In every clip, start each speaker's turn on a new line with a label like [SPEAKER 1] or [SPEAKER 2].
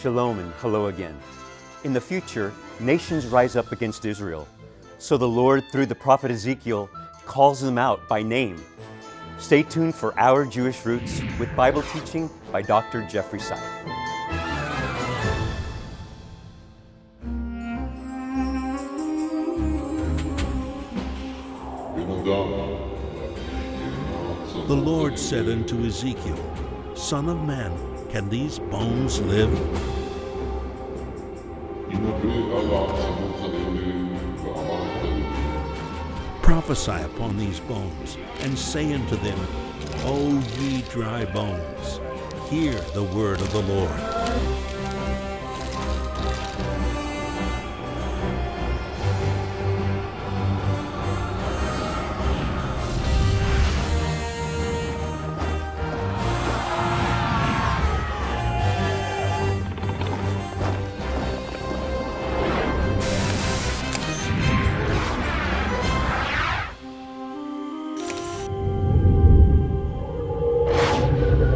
[SPEAKER 1] Shalom and hello again. In the future, nations rise up against Israel. So the Lord, through the prophet Ezekiel, calls them out by name. Stay tuned for Our Jewish Roots with Bible teaching by Dr. Jeffrey Seif.
[SPEAKER 2] The Lord said unto Ezekiel, Son of man, can these bones live? Prophesy upon these bones, and say unto them, O ye dry bones, hear the word of the Lord.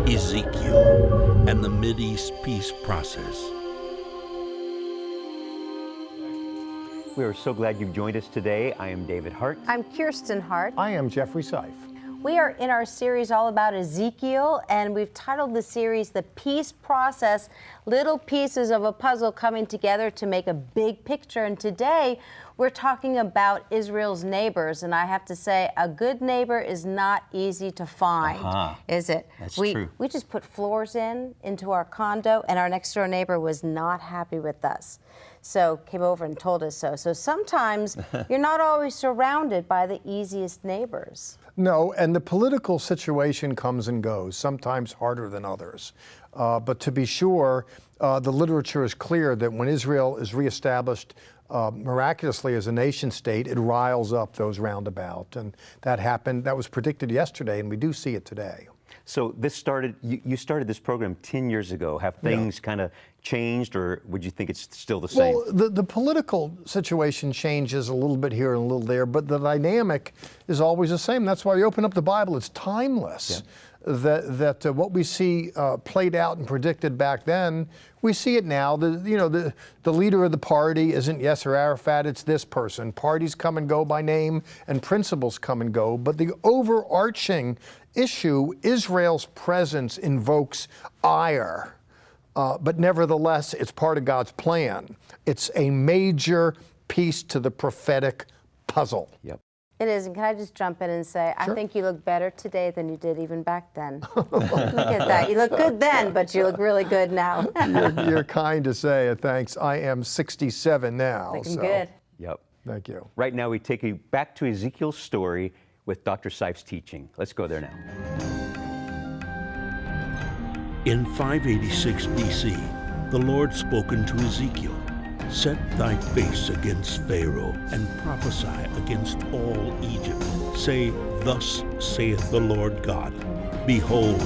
[SPEAKER 2] Ezekiel and the MidEast peace process.
[SPEAKER 1] We are so glad you've joined us today. I am David Hart.
[SPEAKER 3] I'm Kirsten Hart.
[SPEAKER 4] I am Jeffrey Seif.
[SPEAKER 3] We are in our series all about Ezekiel, and we've titled the series The Peace Process, little pieces of a puzzle coming together to make a big picture. And today we're talking about Israel's neighbors, and I have to say, a good neighbor is not easy to find, is it?
[SPEAKER 1] That's true.
[SPEAKER 3] We just put floors into our condo, and our next door neighbor was not happy with us. So came over and told us so. So sometimes you're not always surrounded by the easiest neighbors.
[SPEAKER 4] No, and the political situation comes and goes, sometimes harder than others. But to be sure, the literature is clear that when Israel is reestablished miraculously as a nation state, it riles up those roundabout. And that happened, that was predicted yesterday, and we do see it today.
[SPEAKER 1] So this started, you started this program 10 years ago. Have things kind of changed, or would you think it's still the same?
[SPEAKER 4] Well, the political situation changes a little bit here and a little there, but the dynamic is always the same. That's why you open up the Bible, it's timeless. That what we see played out and predicted back then, we see it now. The leader of the party isn't Yasser Arafat, it's this person. Parties come and go by name, and principles come and go. But the overarching issue, Israel's presence invokes ire. But nevertheless, it's part of God's plan. It's a major piece to the prophetic puzzle.
[SPEAKER 1] Yep.
[SPEAKER 3] It is, and can I just jump in and say,
[SPEAKER 4] Sure.
[SPEAKER 3] I think you look better today than you did even back then. Look at that. You look good then, but you look really good now.
[SPEAKER 4] You're kind to say it, thanks. I am 67 now.
[SPEAKER 3] Looking good.
[SPEAKER 1] Yep.
[SPEAKER 4] Thank you.
[SPEAKER 1] Right now we take you back to Ezekiel's story with Dr. Seif's teaching. Let's go there now.
[SPEAKER 2] In 586 BC, the Lord spoke unto Ezekiel, Set thy face against Pharaoh, and prophesy against all Egypt. Say, Thus saith the Lord God, Behold,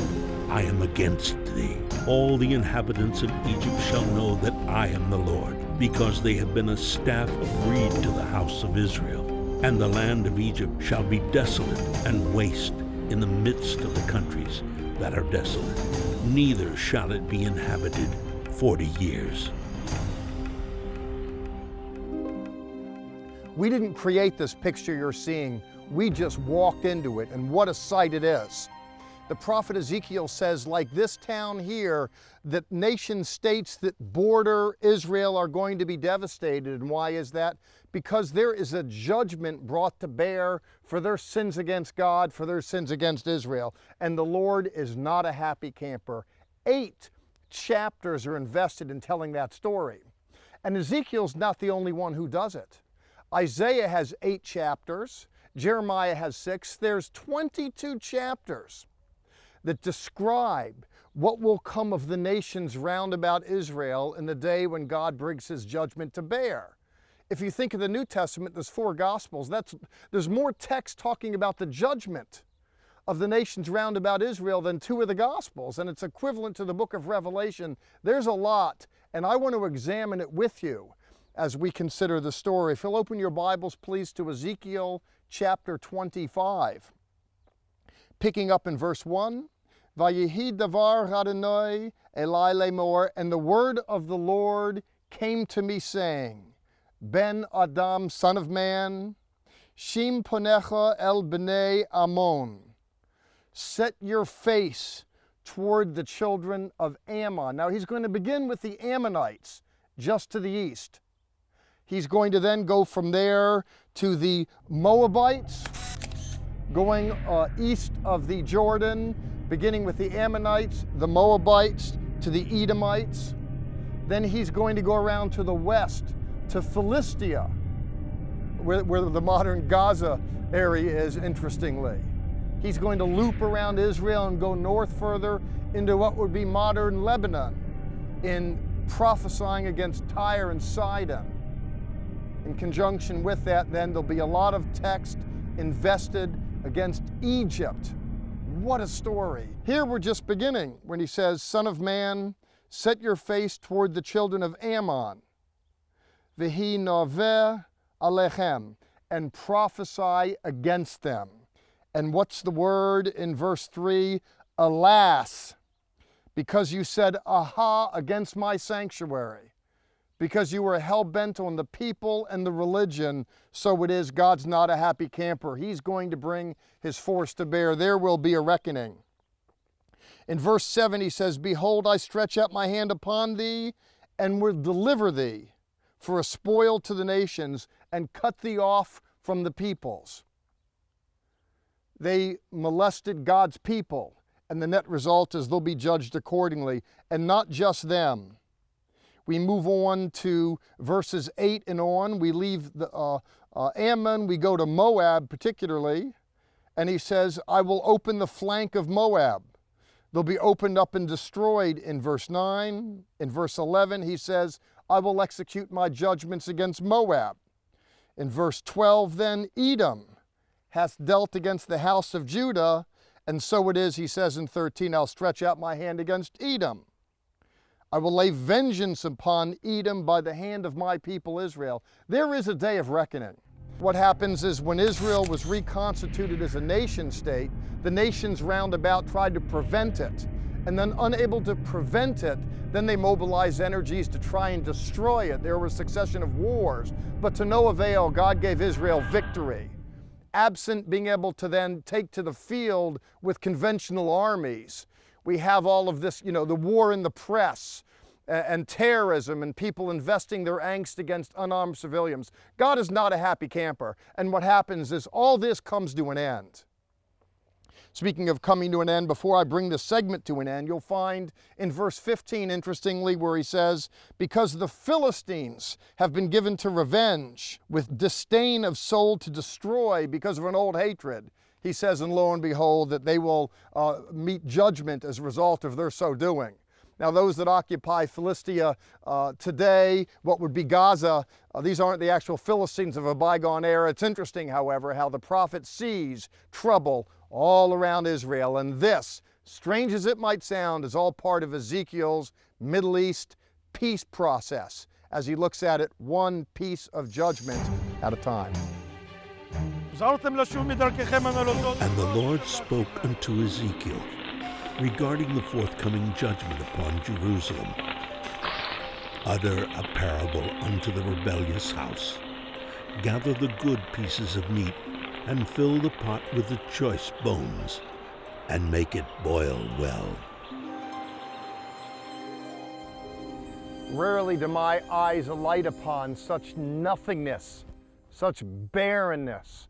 [SPEAKER 2] I am against thee. All the inhabitants of Egypt shall know that I am the Lord, because they have been a staff of reed to the house of Israel. And the land of Egypt shall be desolate and waste in the midst of the countries that are desolate. Neither shall it be inhabited 40 years.
[SPEAKER 4] We didn't create this picture you're seeing. We just walked into it, and what a sight it is. The prophet Ezekiel says, like this town here, that nation states that border Israel are going to be devastated. And why is that? Because there is a judgment brought to bear for their sins against God, for their sins against Israel. And the Lord is not a happy camper. 8 chapters are invested in telling that story. And Ezekiel's not the only one who does it. Isaiah has 8 chapters. Jeremiah has 6. There's 22 chapters that describe what will come of the nations round about Israel in the day when God brings his judgment to bear. If you think of the New Testament, there's 4 Gospels. There's more text talking about the judgment of the nations round about Israel than 2 of the Gospels, and it's equivalent to the book of Revelation. There's a lot, and I want to examine it with you as we consider the story. If you'll open your Bibles, please, to Ezekiel chapter 25. Picking up in verse 1, Vayehi davar Adonai Eli lemor, and the word of the Lord came to me, saying, Ben Adam, son of man, Shim ponecha el bnei Ammon, set your face toward the children of Ammon. Now he's going to begin with the Ammonites, just to the east. He's going to then go from there to the Moabites, going east of the Jordan, beginning with the Ammonites, the Moabites, to the Edomites. Then he's going to go around to the west, to Philistia, where the modern Gaza area is, interestingly. He's going to loop around Israel and go north further into what would be modern Lebanon, in prophesying against Tyre and Sidon. In conjunction with that, then, there'll be a lot of text invested against Egypt. What a story. Here we're just beginning when he says, Son of man, set your face toward the children of Ammon, Vehi noveh alechem, and prophesy against them. And what's the word in verse 3? Alas, because you said, aha, against my sanctuary, because you were hell-bent on the people and the religion, so it is, God's not a happy camper. He's going to bring his force to bear. There will be a reckoning. In verse 7 he says, Behold, I stretch out my hand upon thee, and will deliver thee for a spoil to the nations, and cut thee off from the peoples. They molested God's people, and the net result is they'll be judged accordingly, and not just them. We move on to verses 8 and on. We leave the Ammon, we go to Moab particularly, and he says, I will open the flank of Moab. They'll be opened up and destroyed in verse 9. In verse 11 he says, I will execute my judgments against Moab. In verse 12 then, Edom hath dealt against the house of Judah, and so it is, he says in 13, I'll stretch out my hand against Edom. I will lay vengeance upon Edom by the hand of my people Israel. There is a day of reckoning. What happens is when Israel was reconstituted as a nation state, the nations round about tried to prevent it. And then unable to prevent it, then they mobilized energies to try and destroy it. There was a succession of wars, but to no avail. God gave Israel victory. Absent being able to then take to the field with conventional armies, we have all of this, the war in the press and terrorism and people investing their angst against unarmed civilians. God is not a happy camper. And what happens is all this comes to an end. Speaking of coming to an end, before I bring this segment to an end, you'll find in verse 15, interestingly, where he says, because the Philistines have been given to revenge with disdain of soul to destroy because of an old hatred. He says, and lo and behold, that they will meet judgment as a result of their so doing. Now, those that occupy Philistia today, what would be Gaza, these aren't the actual Philistines of a bygone era. It's interesting, however, how the prophet sees trouble all around Israel. And this, strange as it might sound, is all part of Ezekiel's Middle East peace process as he looks at it one piece of judgment at a time.
[SPEAKER 2] And the Lord spoke unto Ezekiel regarding the forthcoming judgment upon Jerusalem. Utter a parable unto the rebellious house. Gather the good pieces of meat, and fill the pot with the choice bones, and make it boil well.
[SPEAKER 4] Rarely do my eyes alight upon such nothingness, such barrenness.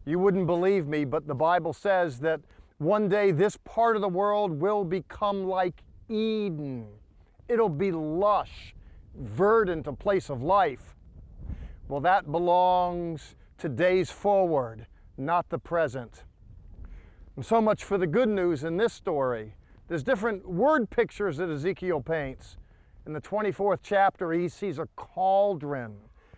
[SPEAKER 4] You wouldn't believe me, but the Bible says that one day this part of the world will become like Eden. It'll be lush, verdant, a place of life. Well, that belongs to days forward, not the present. And so much for the good news in this story. There's different word pictures that Ezekiel paints. In the 24th chapter, he sees a cauldron,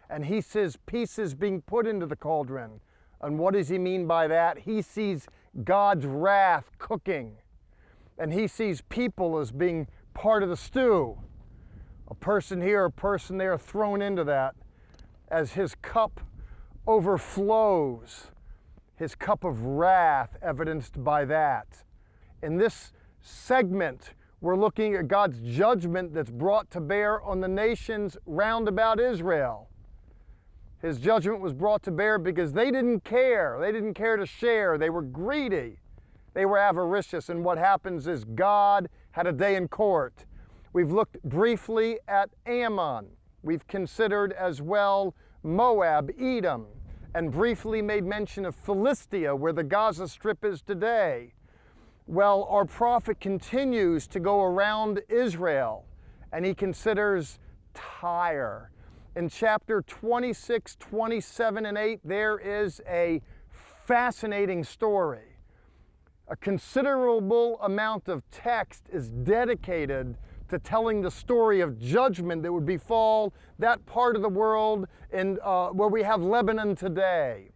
[SPEAKER 4] and he sees pieces being put into the cauldron. And what does he mean by that? He sees God's wrath cooking, and he sees people as being part of the stew. A person here, a person there, thrown into that as his cup overflows, his cup of wrath evidenced by that. In this segment, we're looking at God's judgment that's brought to bear on the nations round about Israel. His judgment was brought to bear because they didn't care. They didn't care to share. They were greedy. They were avaricious. And what happens is God had a day in court. We've looked briefly at Ammon. We've considered as well Moab, Edom, and briefly made mention of Philistia, where the Gaza Strip is today. Well, our prophet continues to go around Israel, and he considers Tyre. In chapter 26, 27, and 8, there is a fascinating story. A considerable amount of text is dedicated to telling the story of judgment that would befall that part of the world where we have Lebanon today.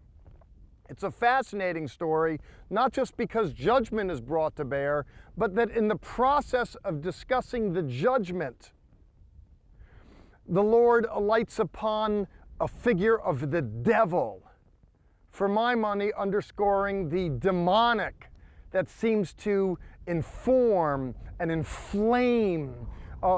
[SPEAKER 4] It's a fascinating story, not just because judgment is brought to bear, but that in the process of discussing the judgment, the Lord alights upon a figure of the devil, for my money underscoring the demonic that seems to inform and inflame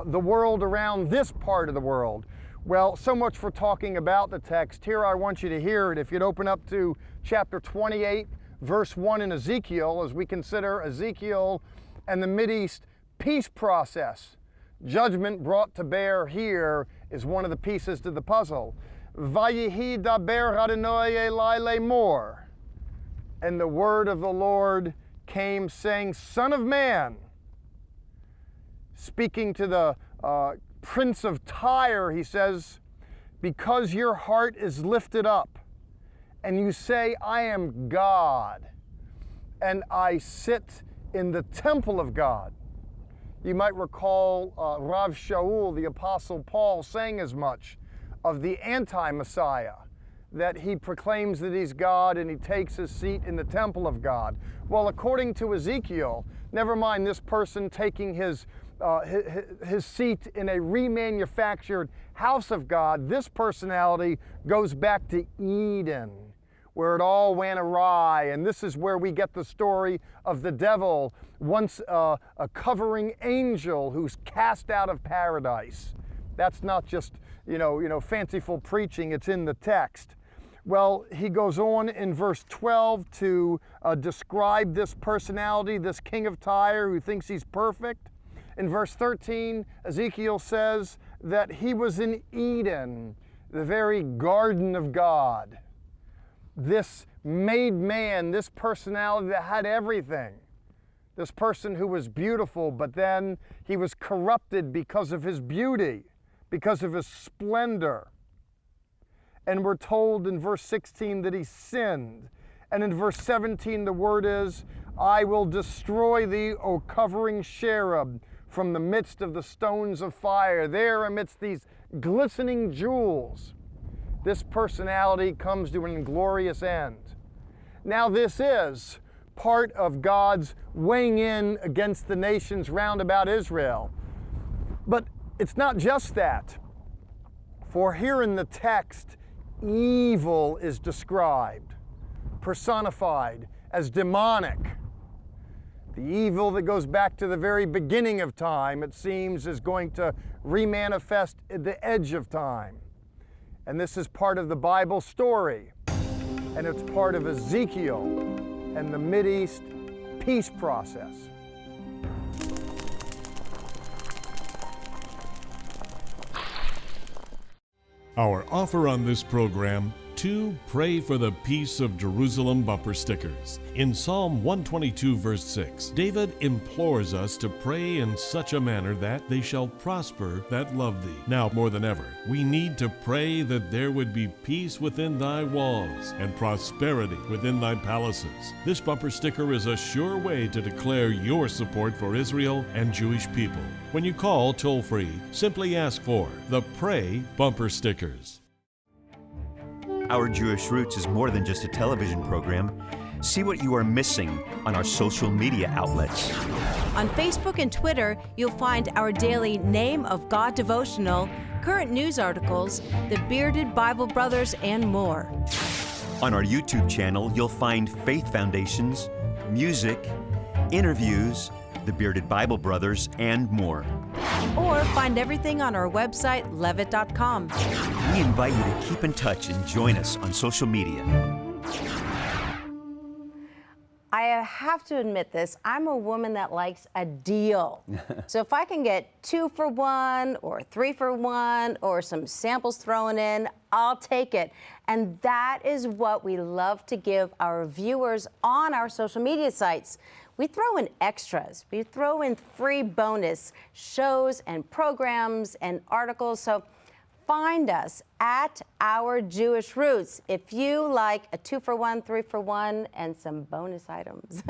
[SPEAKER 4] the world around this part of the world. Well, so much for talking about the text. Here I want you to hear it. If you'd open up to chapter 28, verse 1 in Ezekiel, as we consider Ezekiel and the MidEast peace process. Judgment brought to bear here is one of the pieces to the puzzle. Vayihi daber Adonai Elai lemor. And the word of the Lord came, saying, Son of man, speaking to the prince of Tyre, he says, because your heart is lifted up, and you say, I am God, and I sit in the temple of God. You might recall Rav Shaul, the Apostle Paul, saying as much of the anti-Messiah, that he proclaims that he's God and he takes his seat in the temple of God. Well, according to Ezekiel, never mind this person taking his seat in a remanufactured house of God, this personality goes back to Eden, where it all went awry. And this is where we get the story of the devil, once a covering angel who's cast out of paradise. That's not just, fanciful preaching, it's in the text. Well, he goes on in verse 12 to describe this personality, this king of Tyre who thinks he's perfect. In verse 13, Ezekiel says that he was in Eden, the very garden of God. This made man, this personality that had everything. This person who was beautiful, but then he was corrupted because of his beauty, because of his splendor. And we're told in verse 16 that he sinned. And in verse 17, the word is, I will destroy thee, O covering cherub, from the midst of the stones of fire. There amidst these glistening jewels, this personality comes to an inglorious end. Now this is part of God's weighing in against the nations round about Israel. But it's not just that. For here in the text, evil is described, personified as demonic. The evil that goes back to the very beginning of time, it seems, is going to remanifest at the edge of time. And this is part of the Bible story, and it's part of Ezekiel and the MidEast peace process.
[SPEAKER 5] Our offer on this program: 2 Pray for the Peace of Jerusalem bumper stickers. In Psalm 122, verse 6, David implores us to pray in such a manner that they shall prosper that love thee. Now, more than ever, we need to pray that there would be peace within thy walls and prosperity within thy palaces. This bumper sticker is a sure way to declare your support for Israel and Jewish people. When you call toll-free, simply ask for the Pray bumper stickers.
[SPEAKER 1] Our Jewish Roots is more than just a television program. See what you are missing on our social media outlets.
[SPEAKER 3] On Facebook and Twitter, you'll find our daily Name of God devotional, current news articles, the Bearded Bible Brothers, and more.
[SPEAKER 1] On our YouTube channel, you'll find Faith Foundations, music, interviews, the Bearded Bible Brothers, and more.
[SPEAKER 6] Or find everything on our website, levitt.com.
[SPEAKER 1] We invite you to keep in touch and join us on social media.
[SPEAKER 3] I have to admit this, I'm a woman that likes a deal. So if I can get 2 for 1 or 3 for 1 or some samples thrown in, I'll take it. And that is what we love to give our viewers on our social media sites. We throw in extras. We throw in free bonus shows and programs and articles. So find us at Our Jewish Roots if you like a 2 for 1, 3 for 1, and some bonus items.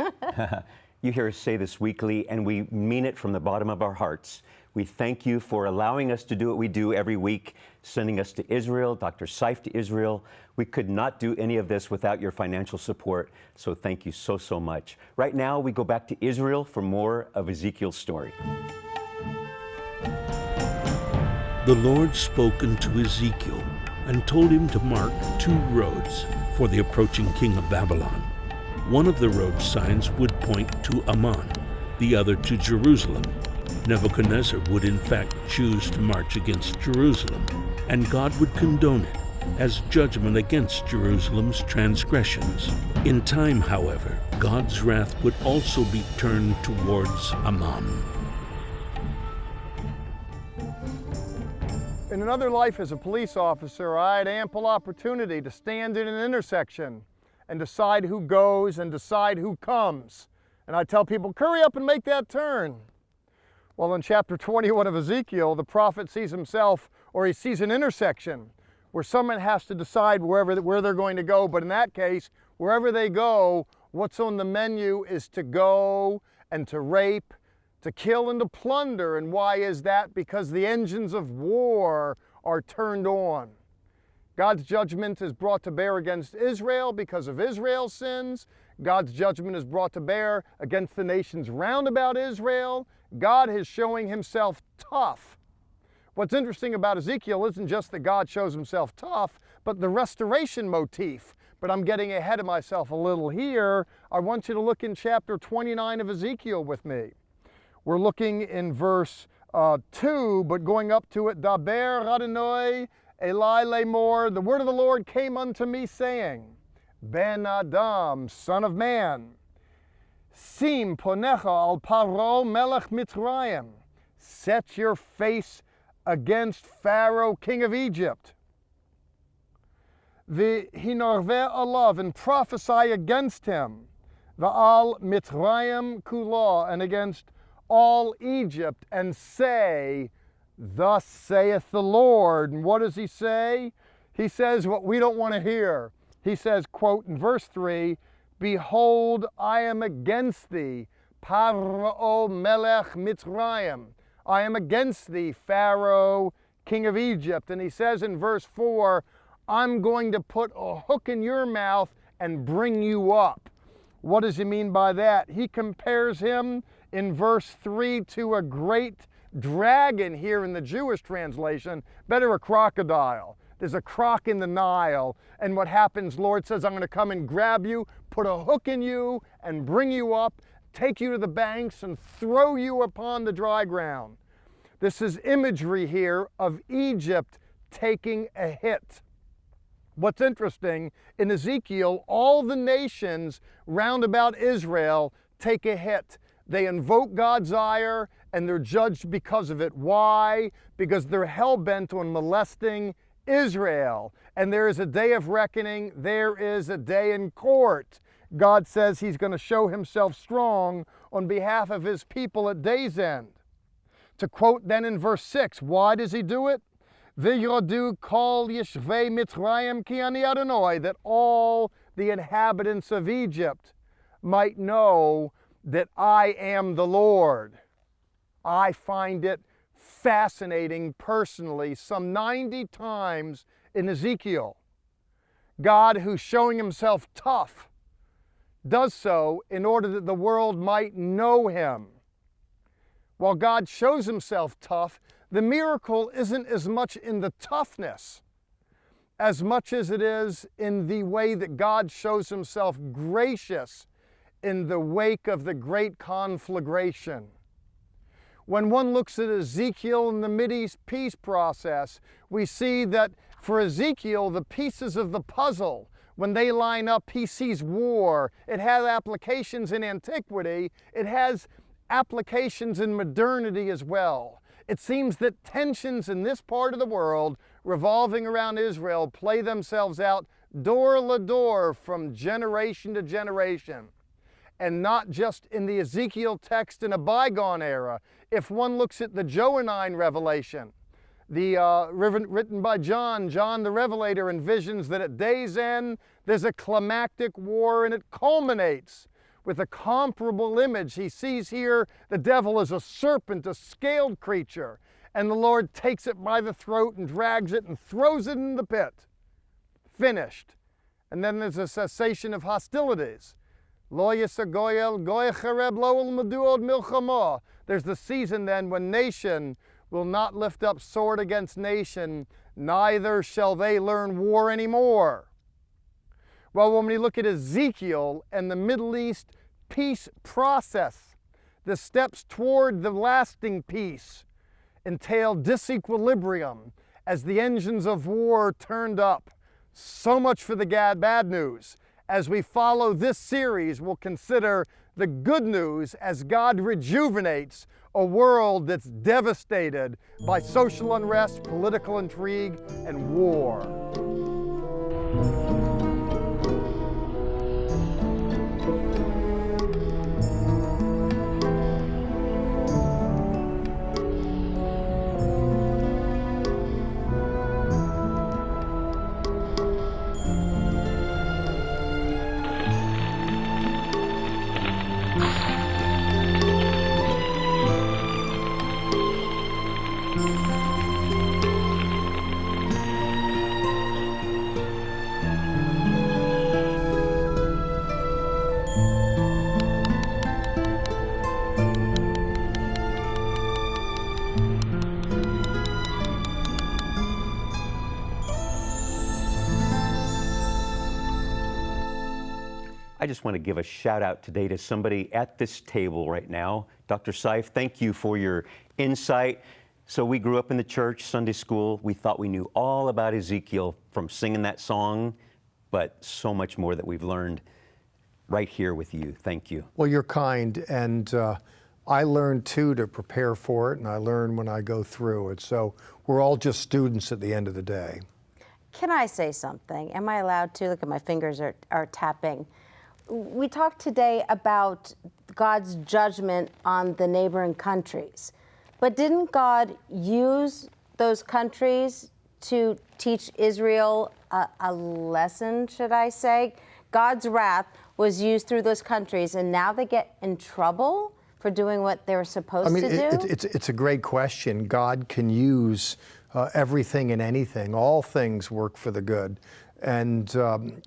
[SPEAKER 1] You hear us say this weekly, and we mean it from the bottom of our hearts. We thank you for allowing us to do what we do every week, sending us to Israel, Dr. Seif to Israel. We could not do any of this without your financial support, so thank you so, so much. Right now, we go back to Israel for more of Ezekiel's story.
[SPEAKER 2] The Lord spoke unto Ezekiel and told him to mark 2 roads for the approaching king of Babylon. One of the road signs would point to Ammon, the other to Jerusalem. Nebuchadnezzar would in fact choose to march against Jerusalem, and God would condone it as judgment against Jerusalem's transgressions. In time, however, God's wrath would also be turned towards Ammon.
[SPEAKER 4] In another life as a police officer, I had ample opportunity to stand in an intersection and decide who goes and decide who comes. And I tell people, hurry up and make that turn. Well, in chapter 21 of Ezekiel, the prophet sees himself, or he sees an intersection where someone has to decide where they're going to go. But in that case, wherever they go, what's on the menu is to go and to rape, to kill and to plunder. And why is that? Because the engines of war are turned on. God's judgment is brought to bear against Israel because of Israel's sins. God's judgment is brought to bear against the nations round about Israel. God is showing himself tough. What's interesting about Ezekiel isn't just that God shows himself tough, but the restoration motif. But I'm getting ahead of myself a little here. I want you to look in chapter 29 of Ezekiel with me. We're looking in verse 2, but going up to it, Daber Adonai Eli Lemor, the word of the Lord came unto me, saying, Ben Adam, son of man, Sim ponecha al Paro melech Mitzrayim, set your face against Pharaoh, king of Egypt. V'hinorveh alav, and prophesy against him, V'al Mitzrayim kula, and against all Egypt, and say, thus saith the Lord. And what does he say? He says what we don't want to hear. He says, quote, in verse 3, behold, I am against thee, Paro melech Mitzrayim. I am against thee, Pharaoh, king of Egypt. And he says in verse 4, I'm going to put a hook in your mouth and bring you up. What does he mean by that? He compares him in verse 3 to a great dragon here in the Jewish translation, better a crocodile. There's a croc in the Nile, and what happens, Lord says, I'm going to come and grab you, put a hook in you, and bring you up, take you to the banks, and throw you upon the dry ground. This is imagery here of Egypt taking a hit. What's interesting, in Ezekiel, all the nations round about Israel take a hit. They invoke God's ire, and they're judged because of it. Why? Because they're hell-bent on molesting Israel. And there is a day of reckoning. There is a day in court. God says he's going to show himself strong on behalf of his people at day's end. To quote then in verse 6, why does he do it? V'yodu kol yeshvei Mitzrayim ki ani Adonai, that all the inhabitants of Egypt might know that I am the Lord. I find it fascinating personally, some 90 times in Ezekiel, God, who's showing himself tough, does so in order that the world might know him. While God shows himself tough, the miracle isn't as much in the toughness as much as it is in the way that God shows himself gracious in the wake of the great conflagration. When one looks at Ezekiel and the MidEast peace process, we see that for Ezekiel, the pieces of the puzzle, when they line up, he sees war. It has applications in antiquity. It has applications in modernity as well. It seems that tensions in this part of the world revolving around Israel play themselves out door to door from generation to generation. And not just in the Ezekiel text in a bygone era. If one looks at the Johannine revelation, written by John the Revelator envisions that at day's end there's a climactic war, and it culminates with a comparable image. He sees here the devil as a serpent, a scaled creature, and the Lord takes it by the throat and drags it and throws it in the pit. Finished. And then there's a cessation of hostilities. There's the season then when nation will not lift up sword against nation, neither shall they learn war anymore. Well, when we look at Ezekiel and the Middle East peace process, the steps toward the lasting peace entail disequilibrium as the engines of war turned up. So much for the bad news. As we follow this series, we'll consider the good news as God rejuvenates a world that's devastated by social unrest, political intrigue, and war.
[SPEAKER 1] I just want to give a shout out today to somebody at this table right now. Dr. Seif, thank you for your insight. So we grew up in the church, Sunday school. We thought we knew all about Ezekiel from singing that song, but so much more that we've learned right here with you. Thank you.
[SPEAKER 4] Well, you're kind, and I learned too to prepare for it, and I learn when I go through it. So we're all just students at the end of the day.
[SPEAKER 3] Can I say something? Am I allowed to? Look at my fingers are tapping. We talked today about God's judgment on the neighboring countries, but didn't God use those countries to teach Israel a lesson, should I say? God's wrath was used through those countries, and now they get in trouble for doing what they were supposed to do?
[SPEAKER 4] It's a great question. God can use everything and anything. All things work for the good. And,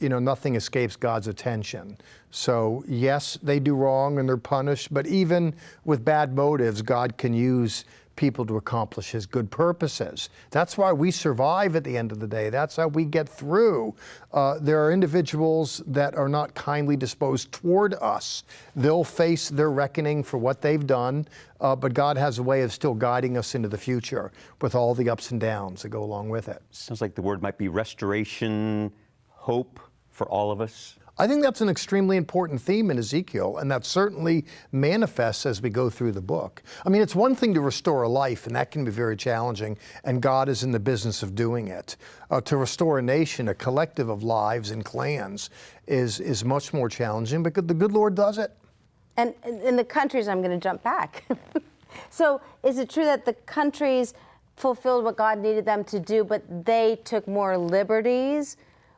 [SPEAKER 4] nothing escapes God's attention. So, yes, they do wrong and they're punished, but even with bad motives, God can use people to accomplish His good purposes. That's why we survive at the end of the day. That's how we get through. There are individuals that are not kindly disposed toward us. They'll face their reckoning for what they've done, but God has a way of still guiding us into the future with all the ups and downs that go along with it.
[SPEAKER 1] Sounds like the word might be restoration, hope for all of us.
[SPEAKER 4] I think that's an extremely important theme in Ezekiel, and that certainly manifests as we go through the book. I mean, it's one thing to restore a life, and that can be very challenging, and God is in the business of doing it. To restore a nation, a collective of lives and clans, is much more challenging, because the good Lord does it.
[SPEAKER 3] And in the countries, I'm going to jump back. So is it true that the countries fulfilled what God needed them to do, but they took more liberties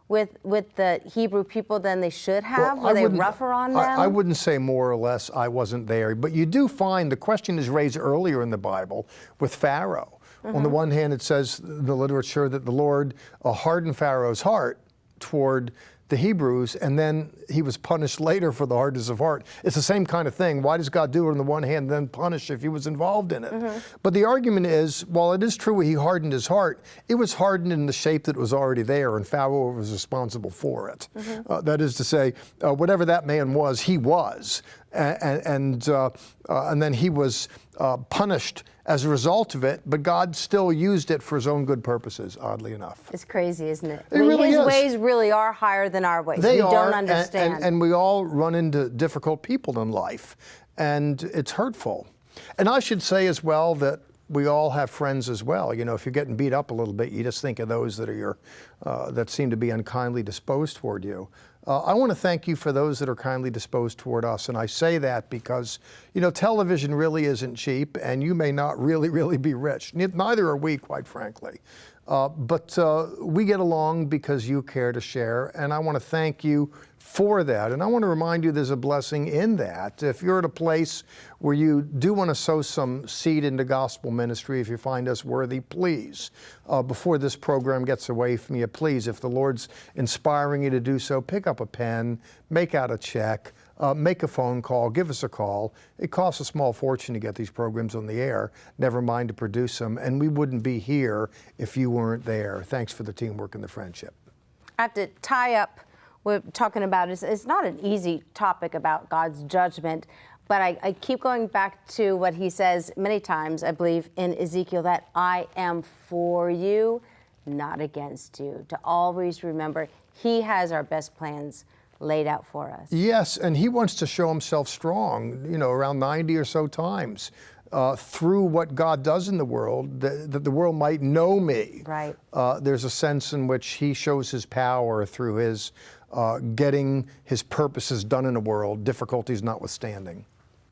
[SPEAKER 3] with the Hebrew people than they should have? Were they rougher on them?
[SPEAKER 4] I wouldn't say more or less. I wasn't there. But you do find the question is raised earlier in the Bible with Pharaoh. On the one hand, it says in the literature that the Lord hardened Pharaoh's heart toward the Hebrews, and then he was punished later for the hardness of heart. It's the same kind of thing. Why does God do it on the one hand and then punish if he was involved in it? But the argument is, while it is true he hardened his heart, it was hardened in the shape that was already there, and Pharaoh was responsible for it. That is to say, whatever that man was, he was. And then he was punished as a result of it, but God still used it for his own good purposes, oddly enough.
[SPEAKER 3] It's crazy, isn't it?
[SPEAKER 4] It really
[SPEAKER 3] his
[SPEAKER 4] is.
[SPEAKER 3] ways really are higher than our ways.
[SPEAKER 4] They
[SPEAKER 3] we
[SPEAKER 4] are,
[SPEAKER 3] don't understand.
[SPEAKER 4] and we all run into difficult people in life, and it's hurtful. And I should say as well that we all have friends as well. You know, if you're getting beat up a little bit, you just think of those that are that seem to be unkindly disposed toward you. I want to thank you for those that are kindly disposed toward us, and I say that because, you know, television really isn't cheap, and you may not really be rich. Neither are we, quite frankly. But we get along because you care to share, and I want to thank you for that. And I want to remind you there's a blessing in that. If you're at a place where you do want to sow some seed into gospel ministry, if you find us worthy, please, before this program gets away from you, please, if the Lord's inspiring you to do so, pick up a pen, make out a check, make a phone call, give us a call. It costs a small fortune to get these programs on the air, never mind to produce them, and we wouldn't be here if you weren't there. Thanks for the teamwork and the friendship.
[SPEAKER 3] I have to tie up we're talking about it's not an easy topic about God's judgment, but I keep going back to what he says many times, I believe, in Ezekiel, that I am for you, not against you. To always remember he has our best plans laid out for us.
[SPEAKER 4] Yes, and he wants to show himself strong, you know, around 90 or so times. Through what God does in the world, that the world might know me.
[SPEAKER 3] Right.
[SPEAKER 4] There's a sense in which he shows his power through his getting his purposes done in the world, difficulties notwithstanding.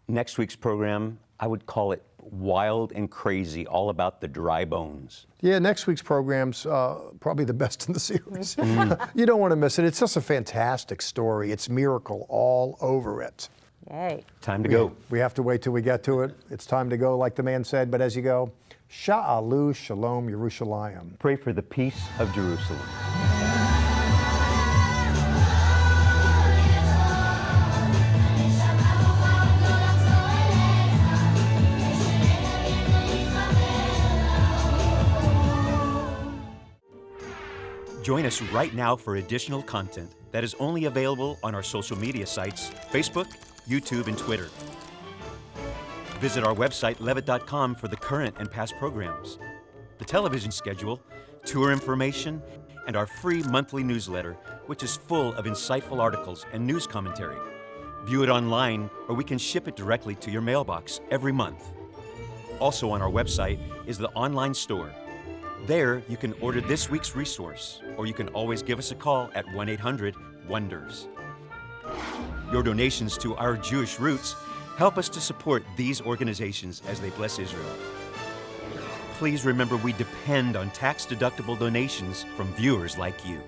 [SPEAKER 1] Next week's program, I would call it Wild and Crazy, all about the dry bones.
[SPEAKER 4] Yeah, next week's program's probably the best in the series. You don't want to miss it. It's just a fantastic story. It's miracle all over it.
[SPEAKER 3] Yay.
[SPEAKER 1] Time to go.
[SPEAKER 4] We have to wait till we get to it. It's time to go, like the man said, but as you go, Sha'alu Shalom Yerushalayim.
[SPEAKER 1] Pray for the peace of Jerusalem. Join us right now for additional content that is only available on our social media sites, Facebook, YouTube, and Twitter. Visit our website, levitt.com, for the current and past programs, the television schedule, tour information, and our free monthly newsletter, which is full of insightful articles and news commentary. View it online, or we can ship it directly to your mailbox every month. Also on our website is the online store. There, you can order this week's resource, or you can always give us a call at 1-800-WONDERS. Your donations to Our Jewish Roots help us to support these organizations as they bless Israel. Please remember we depend on tax-deductible donations from viewers like you.